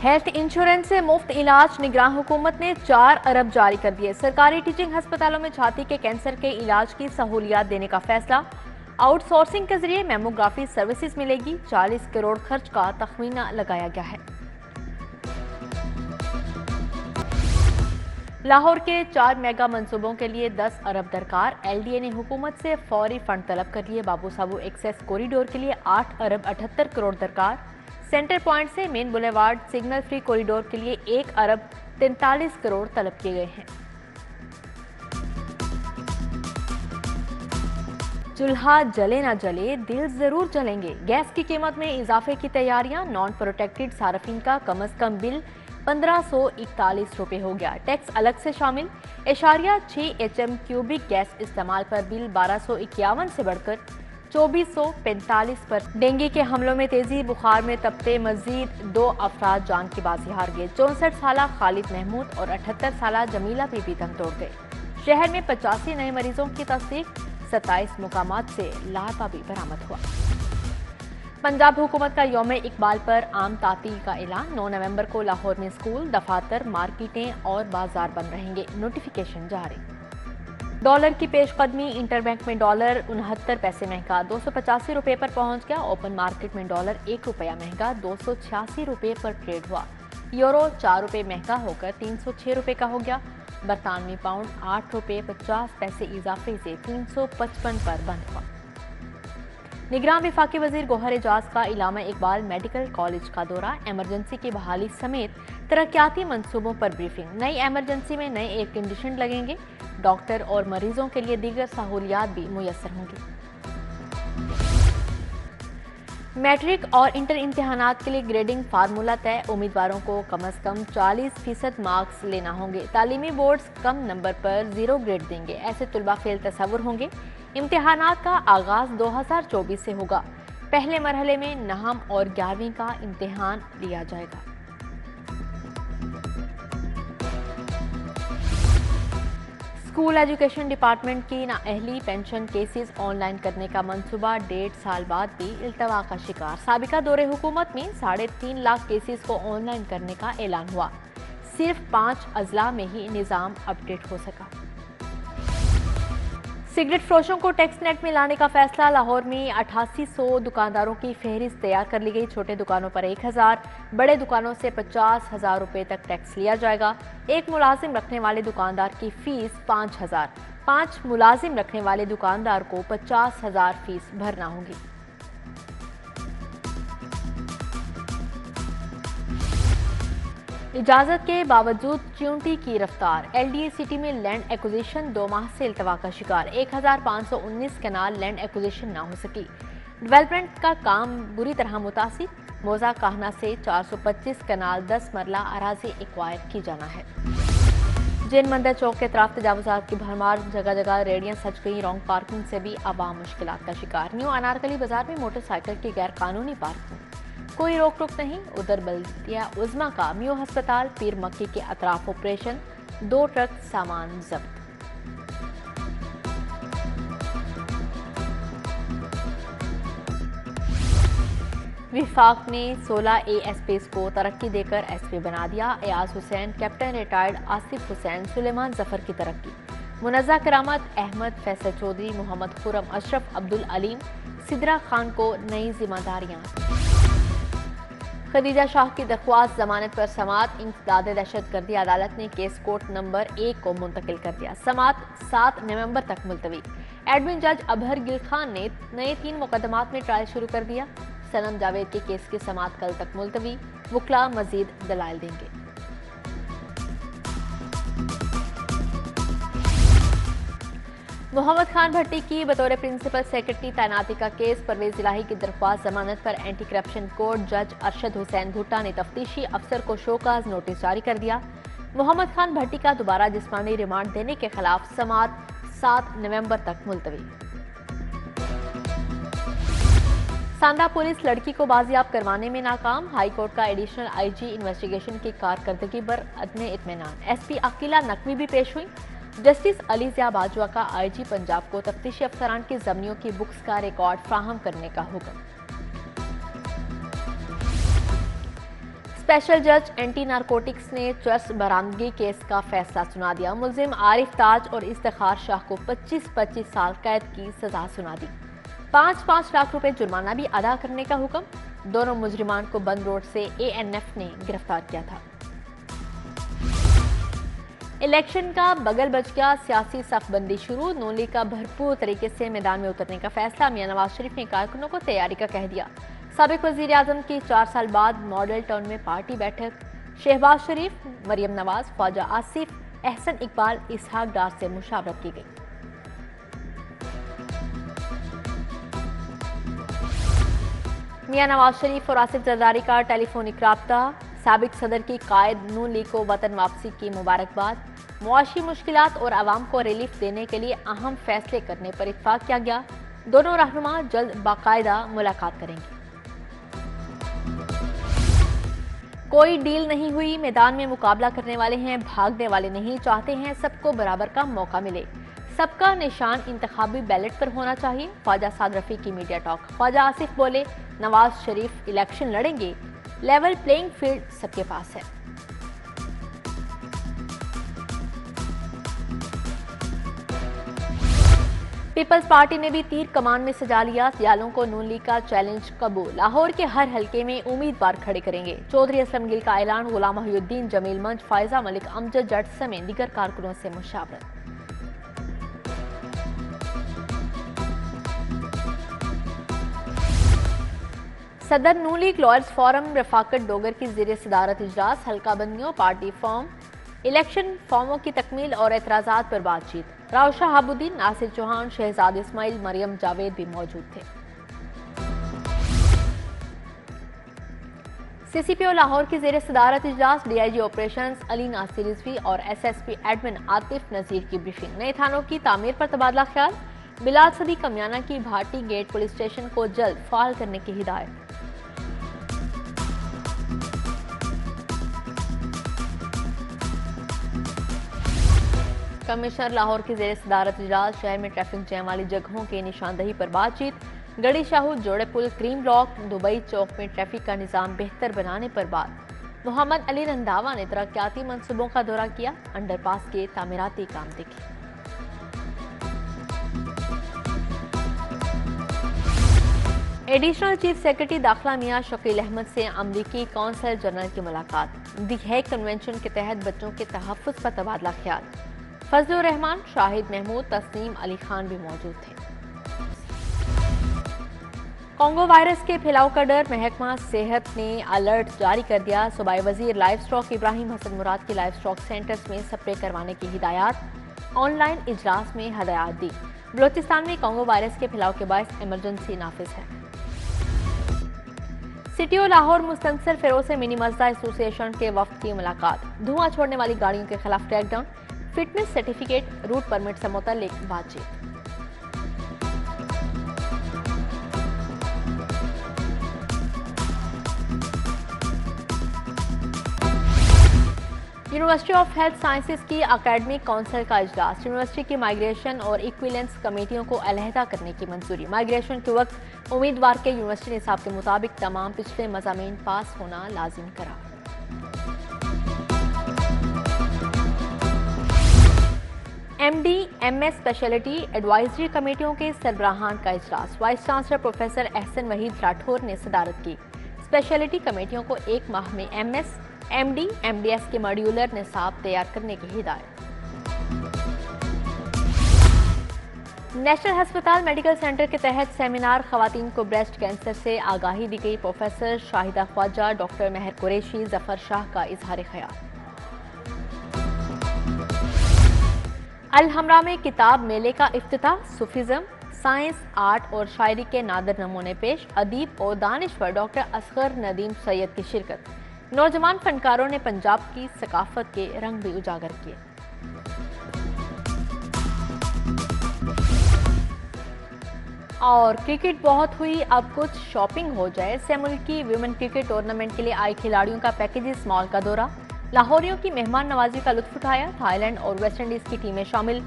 Health insurance से मुफ्त इलाज। निगरान हुकूमत ने 4 अरब जारी कर दिए। सरकारी टीचिंग अस्पतालों में छाती के कैंसर के इलाज की सहूलियात देने का फैसला। आउटसोर्सिंग के जरिए मेमोग्राफी सर्विसेज मिलेगी। 40 करोड़ खर्च का तखमीना लगाया गया है। लाहौर के 4 मेगा मंसूबों के लिए 10 अरब दरकार। एलडीए ने हुकूमत से फौरी फंड तलब कर लिए। बाबू साबू एक्सेस कॉरिडोर के लिए 8 अरब 78 करोड़ दरकार। सेंटर पॉइंट से main boulevard signal free corridor के लिए 1 अरब 43 करोड़ तलब किए गए हैं। चूल्हा जले ना जले, दिल जरूर जलेंगे। गैस की कीमत में इजाफे की तैयारियां। नॉन प्रोटेक्टेड सार्फिन का कम अज कम बिल 1541 रुपये हो गया। टैक्स अलग से शामिल। 6 HM क्यूबिक गैस इस्तेमाल पर बिल 1251 से बढ़कर 2445 पर। डेंगू के हमलों में तेजी। बुखार में तपते मजीद 2 अफराद जान की बाजी हार गए। 64 साला खालिद महमूद और 78 साला जमीला बीबी दम तोड़ गए। शहर में 85 नए मरीजों की तस्दीक। 27 मुकामात से लार्वा भी बरामद हुआ। पंजाब हुकूमत का यौम इकबाल पर आम तातील का ऐलान। 9 नवंबर को लाहौर में स्कूल, दफातर, मार्केटें और बाजार बंद रहेंगे। नोटिफिकेशन जारी। डॉलर की पेशकदमी। इंटरबैंक में डॉलर 69 पैसे महंगा 285 रुपये पर पहुंच गया। ओपन मार्केट में डॉलर 1 रुपया महंगा 286 रुपये पर ट्रेड हुआ। यूरो 4 रुपये महंगा होकर 306 रुपये का हो गया। बरतानवी पाउंड 8 रुपये 50 पैसे इजाफे से 355 पर बंद हुआ। निगरान वफाकी वजीर गौहर एजाज का इलामा इकबाल मेडिकल कॉलेज का दौरा। एमरजेंसी की बहाली समेत तरक्याती मंसूबों पर ब्रीफिंग। नई एमरजेंसी में नए एयर कंडीशन लगेंगे। डॉक्टर और मरीजों के लिए दीगर सहूलियात भी मुयस्सर होंगी। मैट्रिक और इंटर इम्तिहानात के लिए ग्रेडिंग फार्मूला तय। उम्मीदवारों को कम अज कम 40% मार्क्स लेना होंगे। तालीमी बोर्ड्स कम नंबर पर 0 ग्रेड देंगे। ऐसे तुलबा फेल तस्वुर होंगे। इम्तिहानात का आगाज 2024 से होगा। पहले मरहले में नहम और 11वीं का इम्तिहान लिया जाएगा। स्कूल एजुकेशन डिपार्टमेंट की नाअहली पेंशन केसेस ऑनलाइन करने का मंसूबा 1.5 साल बाद भी इल्तवा का शिकार। साबिका दौरे हुकूमत में 3.5 लाख केसेस को ऑनलाइन करने का ऐलान हुआ। सिर्फ 5 अजला में ही निज़ाम अपडेट हो सका। सिगरेट फरोशों को टैक्स नेट में लाने का फैसला। लाहौर में 8800 दुकानदारों की फहरिस्त तैयार कर ली गई। छोटे दुकानों पर 1000, बड़े दुकानों से 50,000 रुपये तक टैक्स लिया जाएगा। एक मुलाजिम रखने वाले दुकानदार की फीस 5000। 5 मुलाजिम रखने वाले दुकानदार को 50,000 फीस भरना होगी। इजाजत के बावजूद च्यूंटी की रफ्तार। एलडीए सिटी में लैंड एक्विजिशन 2 माह से इल्तवा का शिकार। 1519 कनाल लैंड एक्विजिशन ना हो सकी। डेवलपमेंट का काम बुरी तरह मुतासिर। मोजा कहना से 425 कनाल 10 मरला अराजी एक्वायर की जाना है। जैन मंदिर चौक के तरफ तजावुजात की भरमार। जगह जगह रेडियां सज गई। रॉन्ग पार्किंग से भी आवाम मुश्किलात का शिकार। न्यू अनारकली बाजार में मोटरसाइकिल की गैर कानूनी पार्किंग। कोई रोक टोक नहीं। उधर बल्दिया उज़्मा का म्यू अस्पताल पीर मक्की के अतराफ ऑपरेशन। 2 ट्रक सामान जब्त। विफाक ने 16 ASPs को तरक्की देकर SP बना दिया। एयाज हुसैन, कैप्टन रिटायर्ड आसिफ हुसैन, सुलेमान जफर की तरक्की। मुनज़्ज़ा करामत, अहमद फैसल चौधरी, मोहम्मद खुरम अशरफ, अब्दुल अलीम, सिद्रा खान को नई जिम्मेदारियां। खदीजा शाह की दरख्वास्त जमानत पर समात। इंसदाद दहशतगर्दी अदालत ने केस कोर्ट नंबर 1 को मुंतकिल कर दिया। समात 7 नवंबर तक मुलतवी। एडमिन जज अबहर गिल खान ने नए 3 मुकदमात में ट्रायल शुरू कर दिया। सनम जावेद के केस की समात कल तक मुलतवी। वकला मजीद दलाइल देंगे। मोहम्मद खान भट्टी की बतौर प्रिंसिपल सेक्रेटरी तैनाती का केस। परवेज इलाही की दरख्वास्त जमानत पर एंटी करप्शन कोर्ट जज अरशद हुसैन भुट्टा ने तफ्तीशी अफसर को शोकाज नोटिस जारी कर दिया। मोहम्मद खान भट्टी का दोबारा जिस्मानी रिमांड देने के खिलाफ समात 7 नवंबर तक मुलतवी। सांदा पुलिस लड़की को बाजियाब करवाने में नाकाम। हाई कोर्ट का एडिशनल IG इन्वेस्टिगेशन की कारकर्दगी पर अदम इत्मीनान। SP अकीला नकवी भी पेश हुई। जस्टिस अली ज़िया बाजवा का IG पंजाब को तफ्तीशी अफसरान की जमीनों की बुक्स का रिकॉर्ड फ्राहम करने का हुक्म। स्पेशल जज एंटी नारकोटिक्स ने चर्स बरामदगी केस का फैसला सुना दिया। मुलजिम आरिफ ताज और इफ्तिखार शाह को 25-25 साल कैद की सजा सुना दी। 5-5 लाख रुपए जुर्माना भी अदा करने का हुक्म। दोनों मुजरिमान को बंद रोड से ANF ने गिरफ्तार किया था। इलेक्शन का बगल बच गया, सियासी सफबंदी शुरू। नून लीग का भरपूर तरीके से मैदान में उतरने का फैसला। मियां नवाज शरीफ ने कारकुनों को तैयारी का कह दिया। साबिक वजीर आजम की 4 साल बाद मॉडल टाउन में पार्टी बैठक। शहबाज शरीफ, मरियम नवाज, ख्वाजा आसिफ, एहसन इकबाल, इसहाक डार से मुशावरत की गई। मियां नवाज शरीफ और आसिफ जरदारी का टेलीफोनिक राब्ता। साबिक सदर की कायद नून लीग को वतन वापसी की मुबारकबाद। मुआशी मुश्किलात और आवाम को रिलीफ देने के लिए अहम फैसले करने पर इत्तेफाक किया गया। दोनों रहनुमा जल्द बाकायदा मुलाकात करेंगे। कोई डील नहीं हुई, मैदान में मुकाबला करने वाले हैं, भागने वाले नहीं। चाहते हैं सबको बराबर का मौका मिले। सबका निशान इंतखाबी बैलेट पर होना चाहिए। ख्वाजा साद रफी की मीडिया टॉक। ख्वाजा आसिफ बोले, नवाज शरीफ इलेक्शन लड़ेंगे, लेवल प्लेइंग फील्ड सबके पास है। पीपल्स पार्टी ने भी तीर कमान में सजा लिया। सियालों को नून लीग का चैलेंज कबूल। लाहौर के हर हलके में उम्मीदवार खड़े करेंगे। चौधरी असलम गिल का ऐलान। गुलाम मोहिउद्दीन, जमील मंच, फायजा मलिक, अमजद जट समेत दीगर कारकुनों से मुशावरत। सदर Noon league lawyers forum Rafaqat Dogar की ज़ेर सदारत इजलास। हल्का बंदियों, पार्टी फॉर्म, इलेक्शन फॉर्मों की तकमील और एतराज़ात पर बातचीत। राव शहाबुद्दीन, नासिर चौहान, शहजाद इस्माइल, मरियम जावेद भी मौजूद थे। CCPO लाहौर की ज़ेर सदारत इजलास। DIG ऑपरेशंस अली नासिर रिजवी और SSP एडमिन आतिफ नज़ीर की ब्रीफिंग। नए थानों की तामीर पर तबादला ख्याल। बिलाल सदी कमियाना की भाटी गेट पुलिस स्टेशन को जल्द फाल करने की हिदायत। कमिश्नर लाहौर की ज़ेर सदारत इजलास। शहर में ट्रैफिक जैम वाली जगहों की निशानदही पर बातचीत। गड़ी शाहू, जोड़े पुल, क्रीम ब्लॉक, दुबई चौक में ट्रैफिक का निज़ाम बेहतर बनाने पर बात। मोहम्मद अली रंधावा ने तरक्याती मंसूबों का दौरा किया। अंडरपास के तामीराती काम देखे। एडिशनल चीफ सेक्रेटरी दाखिला मियां शकील अहमद से अमरीकी कौंसल जनरल की मुलाकात। दी हेग कन्वेंशन के तहत बच्चों के तहफ़्फ़ुज़ पर तबादला ख्याल। फजलुर रहमान, शाहिद महमूद, तस्नीम अली खान भी मौजूद थे। कोंगो वायरस के फैलाव का डर। महकमा सेहत ने अलर्ट जारी कर दिया। सूबाई वजीर लाइव स्टॉक इब्राहिम हसन मुराद की लाइव स्टॉक सेंटर्स में स्प्रे करवाने की हिदायत। ऑनलाइन इजलास में हदायत दी। बलोचिस्तान में कोंगो वायरस के फैलाव के बायस इमरजेंसी नाफिज है। सिटी लाहौर मुस्तनसर फेरोज से मिनी मजदा एसोसिएशन के वफ्द की मुलाकात। धुआं छोड़ने वाली गाड़ियों के खिलाफ crackdown. Fitness certificate, route permit से मुतल्लिक बातचीत। यूनिवर्सिटी ऑफ हेल्थ साइंसेज की अकेडमिक काउंसिल का इजलास। यूनिवर्सिटी की माइग्रेशन और इक्विलेंस कमेटियों को अलहदा करने की मंजूरी। माइग्रेशन के वक्त उम्मीदवार के यूनिवर्सिटी निसाब के मुताबिक तमाम पिछले मज़ामीन पास होना लाजिम करा। MD, MS स्पेशलिटी एडवाइजरी कमेटियों के सरबराहान का इजलास। Vice chancellor professor Ehsan Waheed Rathore ने सदारत की। स्पेशलिटी कमेटियों को 1 माह में MS, MD, MDS के मॉड्यूलर निसाब तैयार करने की हिदायत। नेशनल अस्पताल मेडिकल सेंटर के तहत सेमिनार। खवातीन को ब्रेस्ट कैंसर से आगाही दी गई। प्रोफेसर शाहिदा ख्वाजा, डॉक्टर महर कुरैशी, जफर शाह का इजहार ख्याल। अल हमरा में किताब मेले का इफ्तिताह। सूफिज्म, साइंस, आर्ट और शायरी के नादर नमूने पेश। अदीब और दानिश्वर डॉक्टर असगर नदीम सैयद की शिरकत। नौजवान फनकारों ने पंजाब की सकाफत के रंग भी उजागर किए। और क्रिकेट बहुत हुई, अब कुछ शॉपिंग हो जाए। सेमुल की विमेन क्रिकेट टूर्नामेंट के लिए आए खिलाड़ियों का पैकेजेस मॉल का दौरा। लाहौरियों की मेहमान नवाजी का लुत्फ उठाया। थाईलैंड और वेस्ट इंडीज की टीमें शामिल।